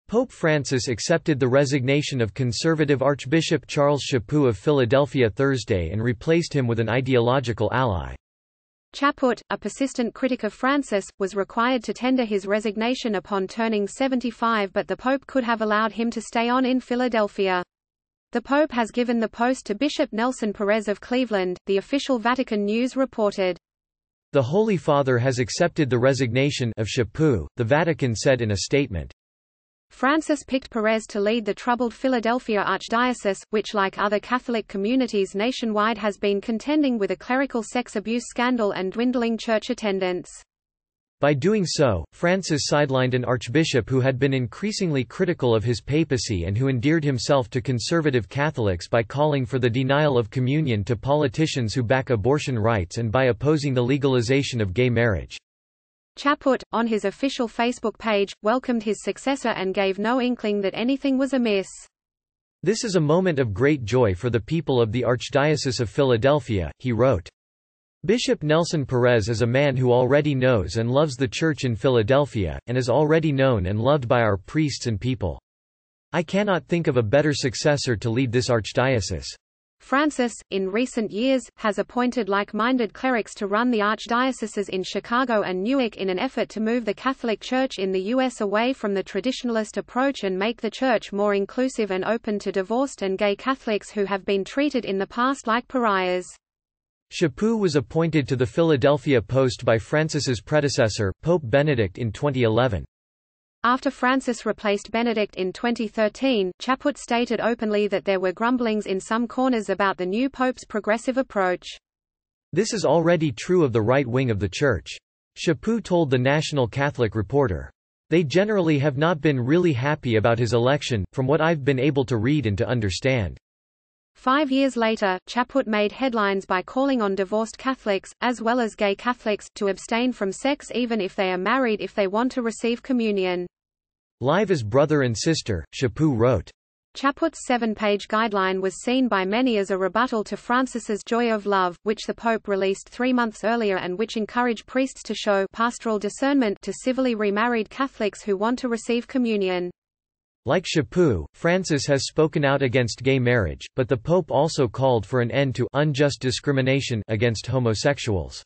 Pope Francis accepted the resignation of conservative Archbishop Charles Chaput of Philadelphia Thursday and replaced him with an ideological ally. Chaput, a persistent critic of Francis, was required to tender his resignation upon turning 75, but the Pope could have allowed him to stay on in Philadelphia. The Pope has given the post to Bishop Nelson Perez of Cleveland, the official Vatican News reported. The Holy Father has accepted the resignation of Chaput, the Vatican said in a statement. Francis picked Perez to lead the troubled Philadelphia Archdiocese, which like other Catholic communities nationwide has been contending with a clerical sex abuse scandal and dwindling church attendance. By doing so, Francis sidelined an archbishop who had been increasingly critical of his papacy and who endeared himself to conservative Catholics by calling for the denial of communion to politicians who back abortion rights and by opposing the legalization of gay marriage. Chaput, on his official Facebook page, welcomed his successor and gave no inkling that anything was amiss. "This is a moment of great joy for the people of the Archdiocese of Philadelphia," he wrote. Bishop Nelson Perez is a man who already knows and loves the Church in Philadelphia, and is already known and loved by our priests and people. I cannot think of a better successor to lead this archdiocese. Francis, in recent years, has appointed like-minded clerics to run the archdioceses in Chicago and Newark in an effort to move the Catholic Church in the U.S. away from the traditionalist approach and make the Church more inclusive and open to divorced and gay Catholics who have been treated in the past like pariahs. Chaput was appointed to the Philadelphia post by Francis's predecessor, Pope Benedict in 2011. After Francis replaced Benedict in 2013, Chaput stated openly that there were grumblings in some corners about the new pope's progressive approach. "This is already true of the right wing of the Church," Chaput told the National Catholic Reporter. "They generally have not been really happy about his election, from what I've been able to read and to understand." 5 years later, Chaput made headlines by calling on divorced Catholics, as well as gay Catholics, to abstain from sex even if they are married if they want to receive communion. "Live as brother and sister," Chaput wrote. Chaput's 7-page guideline was seen by many as a rebuttal to Francis's Joy of Love, which the Pope released 3 months earlier and which encouraged priests to show pastoral discernment to civilly remarried Catholics who want to receive communion. Like Chaput, Francis has spoken out against gay marriage, but the Pope also called for an end to unjust discrimination against homosexuals.